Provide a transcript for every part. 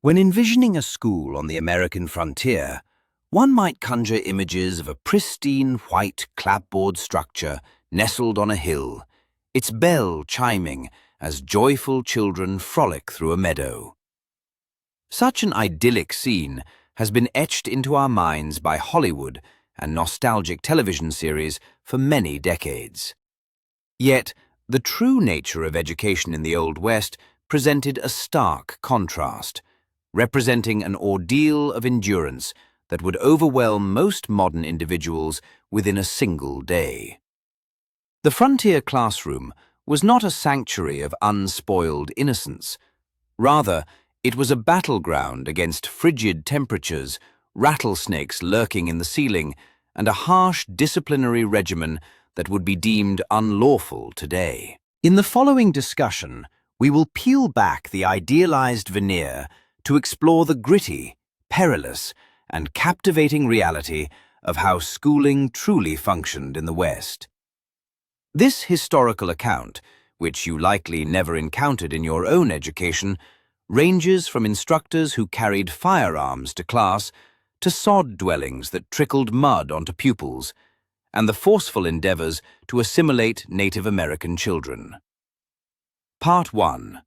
When envisioning a school on the American frontier, one might conjure images of a pristine white clapboard structure nestled on a hill, its bell chiming as joyful children frolic through a meadow. Such an idyllic scene has been etched into our minds by Hollywood and nostalgic television series for many decades. Yet, the true nature of education in the Old West presented a stark contrast, representing an ordeal of endurance that would overwhelm most modern individuals within a single day. The frontier classroom was not a sanctuary of unspoiled innocence. Rather, it was a battleground against frigid temperatures, rattlesnakes lurking in the ceiling, and a harsh disciplinary regimen that would be deemed unlawful today. In the following discussion, we will peel back the idealized veneer to explore the gritty, perilous, and captivating reality of how schooling truly functioned in the West. This historical account, which you likely never encountered in your own education, ranges from instructors who carried firearms to class to sod dwellings that trickled mud onto pupils, and the forceful endeavors to assimilate Native American children. Part 1.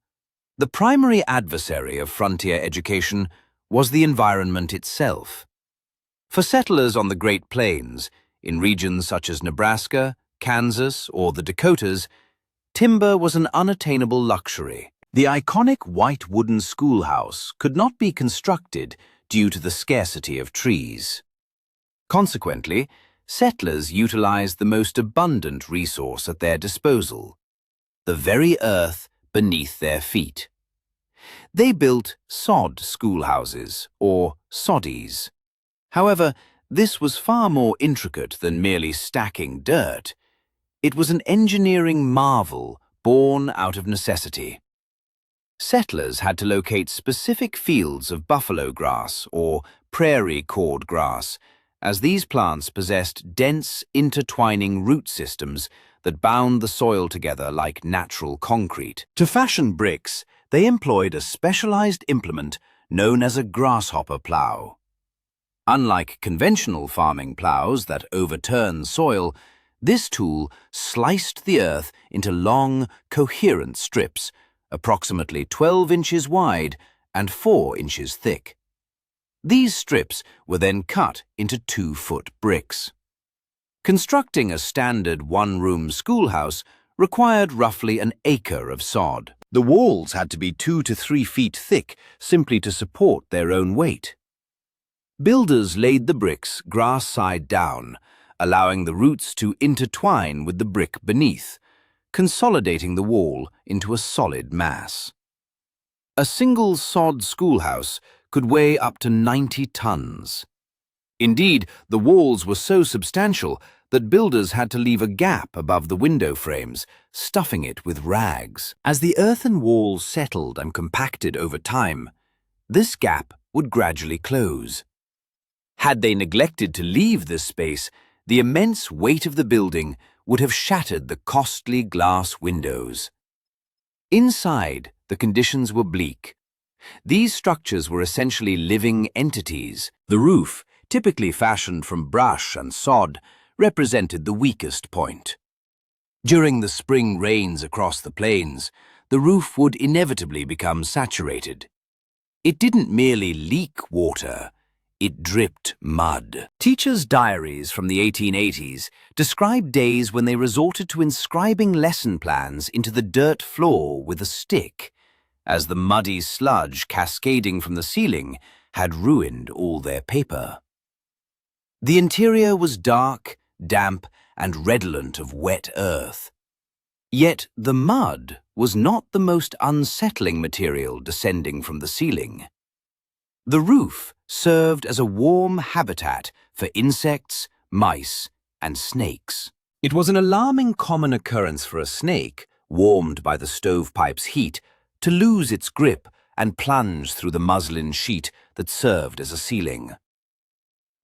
The primary adversary of frontier education was the environment itself. For settlers on the Great Plains, in regions such as Nebraska, Kansas, or the Dakotas, timber was an unattainable luxury. The iconic white wooden schoolhouse could not be constructed due to the scarcity of trees. Consequently, settlers utilized the most abundant resource at their disposal, the very earth beneath their feet. They built sod schoolhouses, or soddies. However, this was far more intricate than merely stacking dirt. It was an engineering marvel born out of necessity. Settlers had to locate specific fields of buffalo grass or prairie cord grass, as these plants possessed dense, intertwining root systems that bound the soil together like natural concrete. To fashion bricks, they employed a specialized implement known as a grasshopper plow. Unlike conventional farming plows that overturn soil, this tool sliced the earth into long, coherent strips, approximately 12 inches wide and 4 inches thick. These strips were then cut into 2-foot bricks. Constructing a standard one-room schoolhouse required roughly an acre of sod. The walls had to be 2 to 3 feet thick simply to support their own weight. Builders laid the bricks grass side down, allowing the roots to intertwine with the brick beneath, consolidating the wall into a solid mass. A single sod schoolhouse could weigh up to 90 tons. Indeed, the walls were so substantial that builders had to leave a gap above the window frames, stuffing it with rags. As the earthen walls settled and compacted over time, this gap would gradually close. Had they neglected to leave this space, the immense weight of the building would have shattered the costly glass windows. Inside, the conditions were bleak. These structures were essentially living entities. The roof, typically fashioned from brush and sod, represented the weakest point. During the spring rains across the plains, the roof would inevitably become saturated. It didn't merely leak water, it dripped mud. Teachers' diaries from the 1880s describe days when they resorted to inscribing lesson plans into the dirt floor with a stick, as the muddy sludge cascading from the ceiling had ruined all their paper. The interior was dark, damp, and redolent of wet earth. Yet the mud was not the most unsettling material descending from the ceiling. The roof served as a warm habitat for insects, mice, and snakes. It was an alarming common occurrence for a snake, warmed by the stovepipe's heat, to lose its grip and plunge through the muslin sheet that served as a ceiling.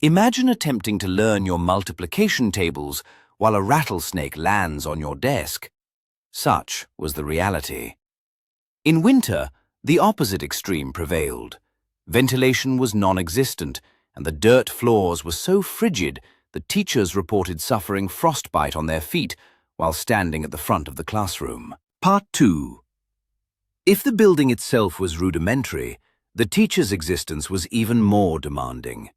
Imagine attempting to learn your multiplication tables while a rattlesnake lands on your desk. Such was the reality. In winter, the opposite extreme prevailed. Ventilation was non-existent, and the dirt floors were so frigid that teachers reported suffering frostbite on their feet while standing at the front of the classroom. Part 2. If the building itself was rudimentary, the teacher's existence was even more demanding.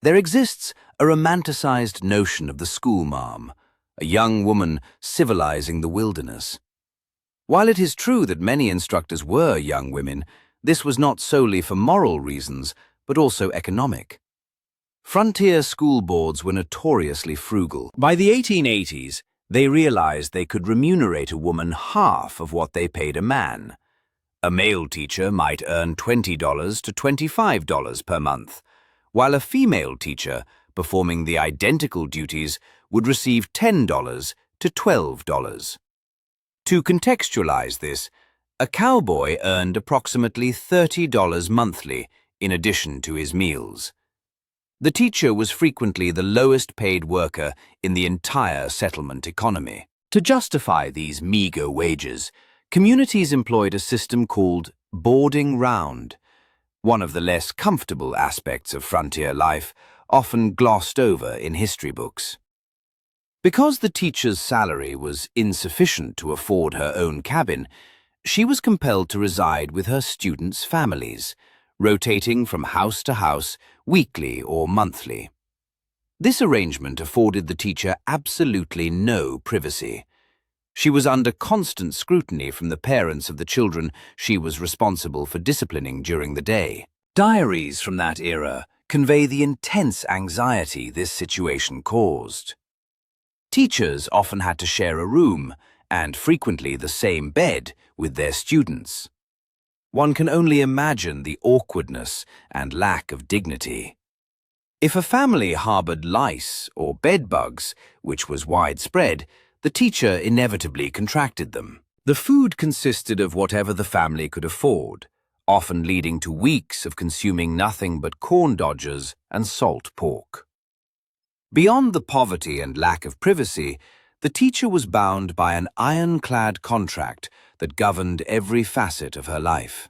There exists a romanticized notion of the schoolmarm, a young woman civilizing the wilderness. While it is true that many instructors were young women, this was not solely for moral reasons, but also economic. Frontier school boards were notoriously frugal. By the 1880s, they realized they could remunerate a woman half of what they paid a man. A male teacher might earn $20 to $25 per month, while a female teacher performing the identical duties would receive $10 to $12. To contextualize this, a cowboy earned approximately $30 monthly in addition to his meals. The teacher was frequently the lowest paid worker in the entire settlement economy. To justify these meager wages, communities employed a system called boarding round, one of the less comfortable aspects of frontier life, often glossed over in history books. Because the teacher's salary was insufficient to afford her own cabin, she was compelled to reside with her students' families, rotating from house to house weekly or monthly. This arrangement afforded the teacher absolutely no privacy. She was under constant scrutiny from the parents of the children she was responsible for disciplining during the day. Diaries from that era convey the intense anxiety this situation caused. Teachers often had to share a room, and frequently the same bed, with their students. One can only imagine the awkwardness and lack of dignity. If a family harbored lice or bedbugs, which was widespread, the teacher inevitably contracted them. The food consisted of whatever the family could afford, often leading to weeks of consuming nothing but corn dodgers and salt pork. Beyond the poverty and lack of privacy, the teacher was bound by an ironclad contract that governed every facet of her life.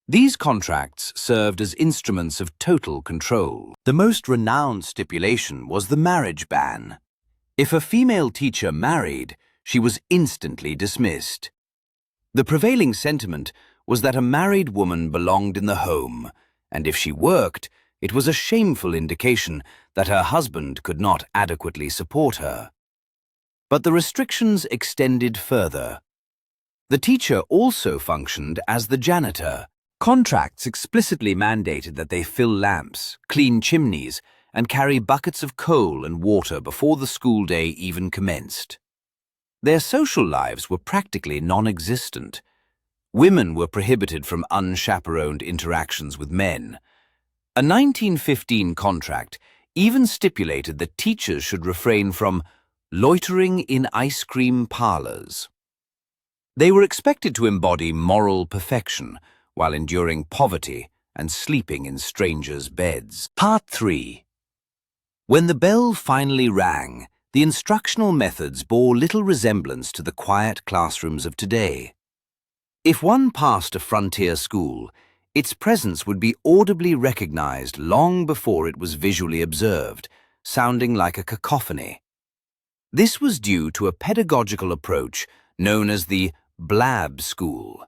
These contracts served as instruments of total control. The most renowned stipulation was the marriage ban. If a female teacher married, she was instantly dismissed. The prevailing sentiment was that a married woman belonged in the home, and if she worked, it was a shameful indication that her husband could not adequately support her. But the restrictions extended further. The teacher also functioned as the janitor. Contracts explicitly mandated that they fill lamps, clean chimneys, and carry buckets of coal and water before the school day even commenced. Their social lives were practically non-existent. Women were prohibited from unchaperoned interactions with men. A 1915 contract even stipulated that teachers should refrain from loitering in ice cream parlors. They were expected to embody moral perfection while enduring poverty and sleeping in strangers' beds. Part 3. When the bell finally rang, the instructional methods bore little resemblance to the quiet classrooms of today. If one passed a frontier school, its presence would be audibly recognized long before it was visually observed, sounding like a cacophony. This was due to a pedagogical approach known as the blab school.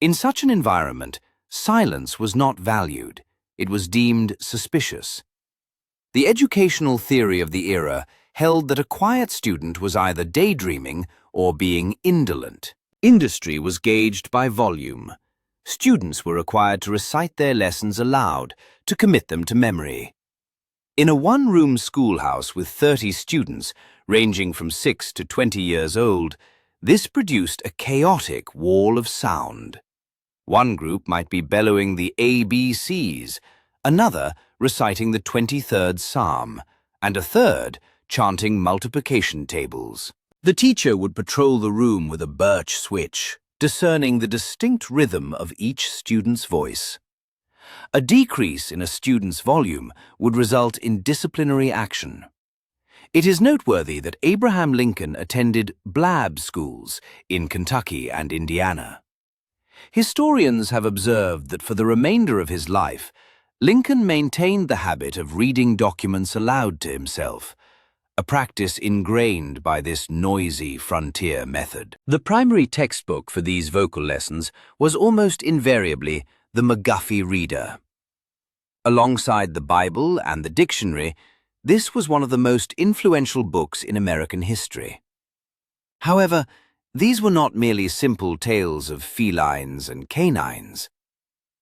In such an environment, silence was not valued. It was deemed suspicious. The educational theory of the era held that a quiet student was either daydreaming or being indolent. Industry was gauged by volume. Students were required to recite their lessons aloud to commit them to memory. In a one-room schoolhouse with 30 students, ranging from 6 to 20 years old, this produced a chaotic wall of sound. One group might be bellowing the ABCs, another reciting the 23rd Psalm, and a third chanting multiplication tables. The teacher would patrol the room with a birch switch, discerning the distinct rhythm of each student's voice. A decrease in a student's volume would result in disciplinary action. It is noteworthy that Abraham Lincoln attended blab schools in Kentucky and Indiana. Historians have observed that for the remainder of his life, Lincoln maintained the habit of reading documents aloud to himself, a practice ingrained by this noisy frontier method. The primary textbook for these vocal lessons was almost invariably the McGuffey Reader. Alongside the Bible and the dictionary, this was one of the most influential books in American history. However, these were not merely simple tales of felines and canines.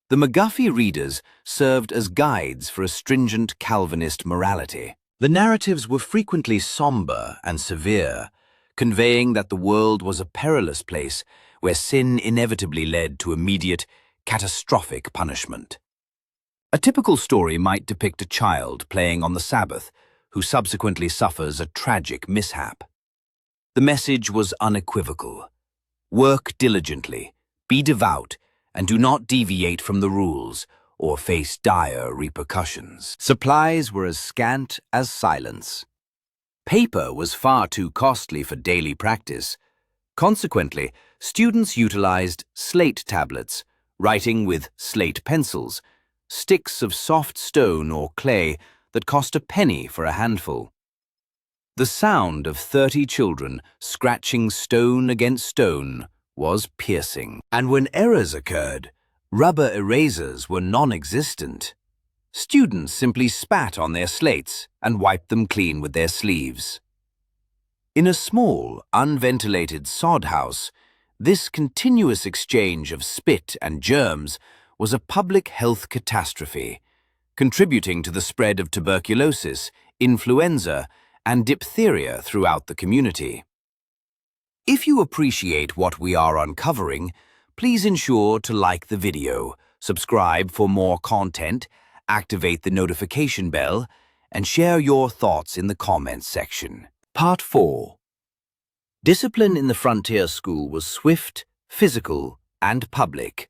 The McGuffey Readers served as guides for a stringent Calvinist morality. The narratives were frequently somber and severe, conveying that the world was a perilous place where sin inevitably led to immediate, catastrophic punishment. A typical story might depict a child playing on the Sabbath who subsequently suffers a tragic mishap. The message was unequivocal. Work diligently, be devout, and do not deviate from the rules or face dire repercussions. Supplies were as scant as silence. Paper was far too costly for daily practice. Consequently, students utilized slate tablets, writing with slate pencils, sticks of soft stone or clay that cost a penny for a handful. The sound of 30 children scratching stone against stone was piercing. And when errors occurred, rubber erasers were non-existent. Students simply spat on their slates and wiped them clean with their sleeves. In a small, unventilated sod house, this continuous exchange of spit and germs was a public health catastrophe, contributing to the spread of tuberculosis, influenza, and diphtheria throughout the community. If you appreciate what we are uncovering, please ensure to like the video, subscribe for more content, activate the notification bell, and share your thoughts in the comments section. Part 4. Discipline in the frontier school was swift, physical, and public.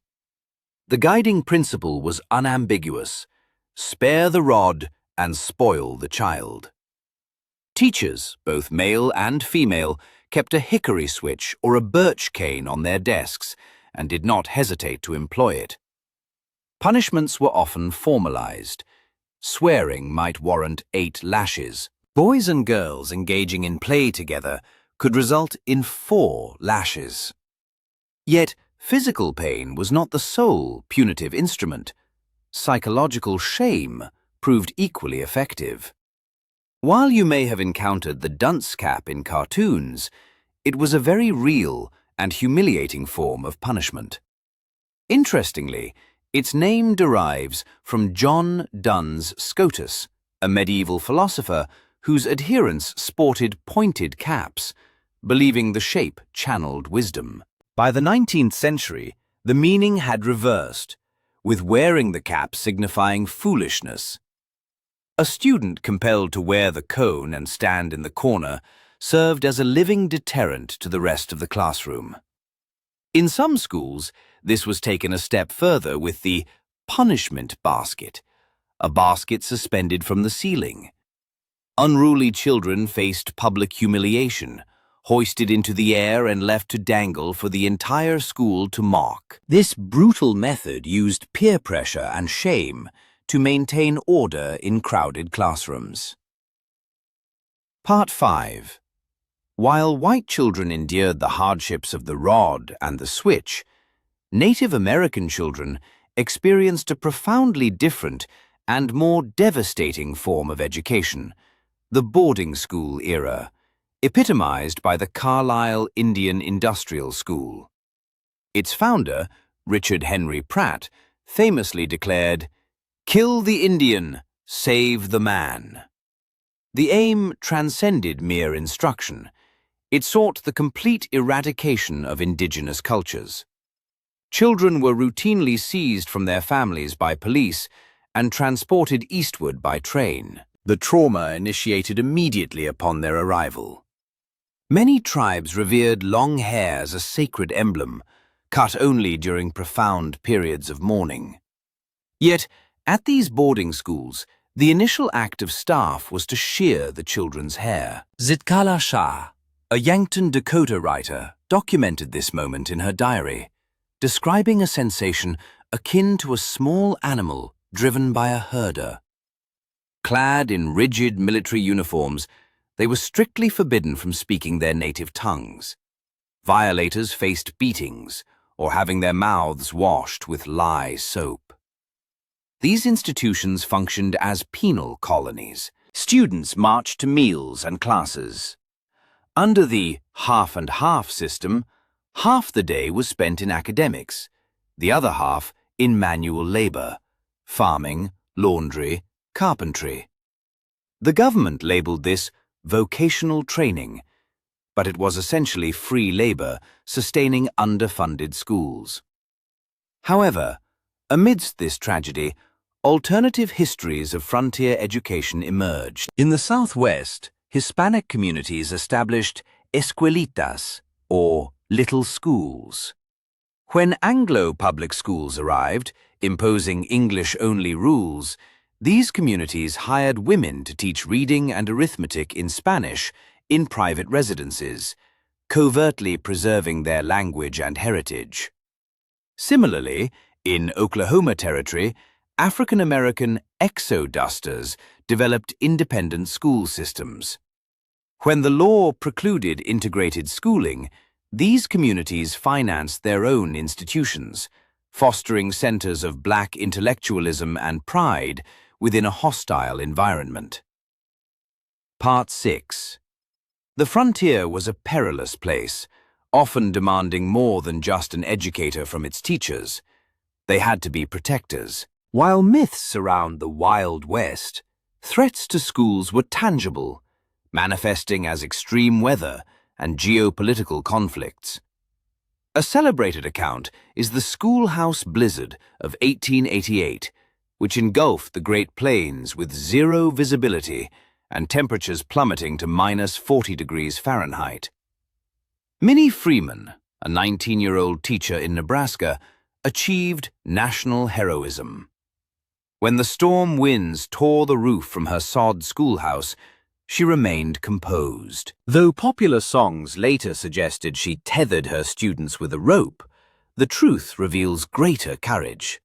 The guiding principle was unambiguous: spare the rod and spoil the child. Teachers, both male and female, kept a hickory switch or a birch cane on their desks and did not hesitate to employ it. Punishments were often formalized. Swearing might warrant 8 lashes. Boys and girls engaging in play together could result in 4 lashes. Yet, physical pain was not the sole punitive instrument. Psychological shame proved equally effective. While you may have encountered the dunce cap in cartoons, it was a very real and humiliating form of punishment. Interestingly, its name derives from John Duns Scotus, a medieval philosopher whose adherents sported pointed caps, believing the shape channeled wisdom. By the 19th century, the meaning had reversed, with wearing the cap signifying foolishness. A student compelled to wear the cone and stand in the corner served as a living deterrent to the rest of the classroom. In some schools, this was taken a step further with the punishment basket, a basket suspended from the ceiling. Unruly children faced public humiliation, hoisted into the air and left to dangle for the entire school to mock. This brutal method used peer pressure and shame to maintain order in crowded classrooms. Part 5. While white children endured the hardships of the rod and the switch, Native American children experienced a profoundly different and more devastating form of education, the boarding school era, epitomized by the Carlisle Indian Industrial School. Its founder, Richard Henry Pratt, famously declared, "Kill the Indian, save the man." The aim transcended mere instruction. It sought the complete eradication of indigenous cultures. Children were routinely seized from their families by police and transported eastward by train. The trauma initiated immediately upon their arrival. Many tribes revered long hair as a sacred emblem, cut only during profound periods of mourning. Yet, at these boarding schools, the initial act of staff was to shear the children's hair. Zitkala Shah, a Yankton, Dakota writer, documented this moment in her diary. describing a sensation akin to a small animal driven by a herder. Clad in rigid military uniforms, they were strictly forbidden from speaking their native tongues. Violators faced beatings or having their mouths washed with lye soap. These institutions functioned as penal colonies. Students marched to meals and classes. Under the half-and-half system, half the day was spent in academics, the other half in manual labor, farming, laundry, carpentry. The government labeled this vocational training, but it was essentially free labor sustaining underfunded schools. However, amidst this tragedy, alternative histories of frontier education emerged. In the Southwest, Hispanic communities established escuelitas, or little schools. When Anglo public schools arrived, imposing English-only rules, these communities hired women to teach reading and arithmetic in Spanish in private residences, covertly preserving their language and heritage. Similarly, in Oklahoma Territory, African-American exodusters developed independent school systems. When the law precluded integrated schooling, these communities financed their own institutions, fostering centers of Black intellectualism and pride within a hostile environment. Part 6. The frontier was a perilous place, often demanding more than just an educator from its teachers. They had to be protectors. While myths surround the Wild West, threats to schools were tangible, manifesting as extreme weather and geopolitical conflicts. A celebrated account is the schoolhouse blizzard of 1888, which engulfed the Great Plains with zero visibility and temperatures plummeting to -40 degrees Fahrenheit. Minnie Freeman, a 19-year-old teacher in Nebraska, achieved national heroism. When the storm winds tore the roof from her sod schoolhouse, she remained composed. Though popular songs later suggested she tethered her students with a rope, the truth reveals greater courage.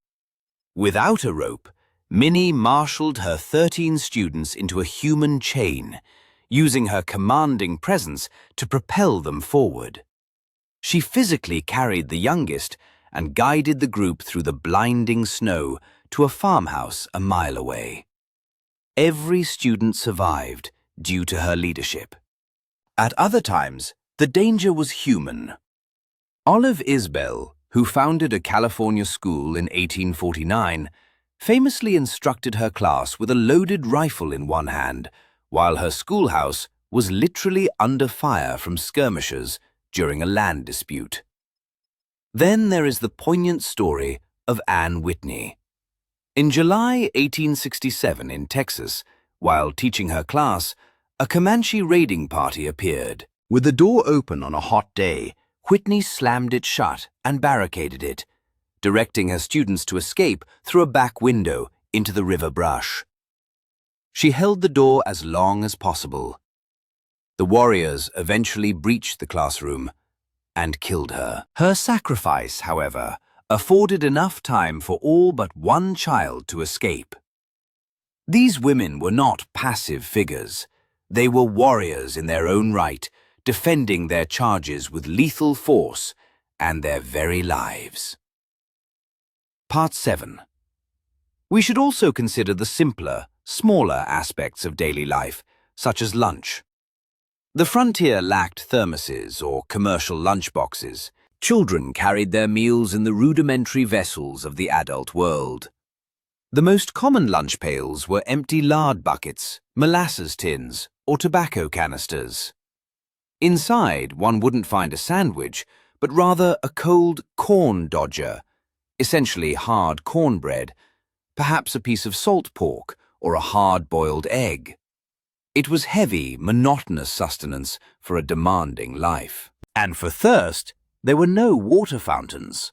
Without a rope, Minnie marshaled her 13 students into a human chain, using her commanding presence to propel them forward. She physically carried the youngest and guided the group through the blinding snow to a farmhouse a mile away. Every student survived due to her leadership. At other times, the danger was human. Olive Isbell, who founded a California school in 1849, famously instructed her class with a loaded rifle in one hand, while her schoolhouse was literally under fire from skirmishers during a land dispute. Then there is the poignant story of Anne Whitney. In July 1867 in Texas, while teaching her class, a Comanche raiding party appeared. With the door open on a hot day, Whitney slammed it shut and barricaded it, directing her students to escape through a back window into the river brush. She held the door as long as possible. The warriors eventually breached the classroom and killed her. Her sacrifice, however, afforded enough time for all but one child to escape. These women were not passive figures. They were warriors in their own right, defending their charges with lethal force and their very lives. Part 7. We should also consider the simpler, smaller aspects of daily life, such as lunch. The frontier lacked thermoses or commercial lunchboxes. Children carried their meals in the rudimentary vessels of the adult world. The most common lunch pails were empty lard buckets, molasses tins, or tobacco canisters. Inside, one wouldn't find a sandwich, but rather a cold corn dodger, essentially hard cornbread, perhaps a piece of salt pork or a hard-boiled egg. It was heavy, monotonous sustenance for a demanding life. And for thirst, there were no water fountains.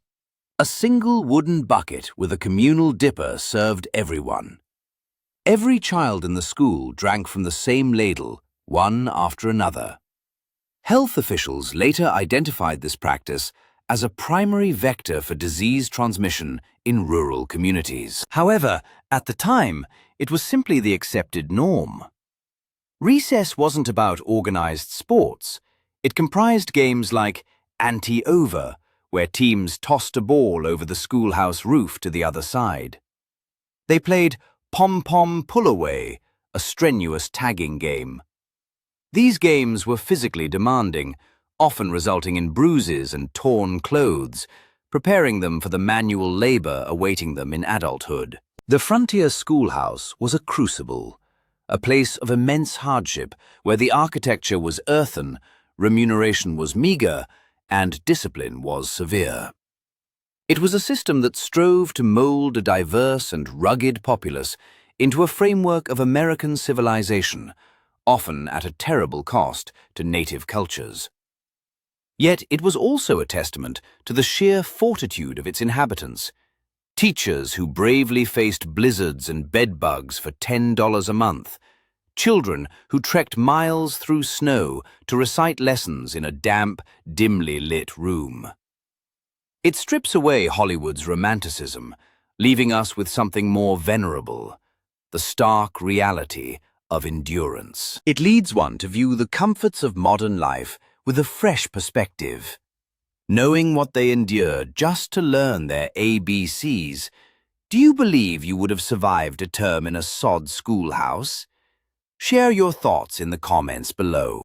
A single wooden bucket with a communal dipper served everyone. Every child in the school drank from the same ladle, one after another. Health officials later identified this practice as a primary vector for disease transmission in rural communities. However, at the time, it was simply the accepted norm. Recess wasn't about organized sports. It comprised games like anti-over, where teams tossed a ball over the schoolhouse roof to the other side. They played pom-pom pull-away, a strenuous tagging game. These games were physically demanding, often resulting in bruises and torn clothes, preparing them for the manual labor awaiting them in adulthood. The frontier schoolhouse was a crucible, a place of immense hardship where the architecture was earthen, remuneration was meager, and discipline was severe. It was a system that strove to mold a diverse and rugged populace into a framework of American civilization, often at a terrible cost to native cultures. Yet it was also a testament to the sheer fortitude of its inhabitants. Teachers who bravely faced blizzards and bedbugs for $10 a month. Children who trekked miles through snow to recite lessons in a damp, dimly lit room. It strips away Hollywood's romanticism, leaving us with something more venerable, the stark reality of endurance. It leads one to view the comforts of modern life with a fresh perspective. Knowing what they endured just to learn their ABCs, do you believe you would have survived a term in a sod schoolhouse? Share your thoughts in the comments below.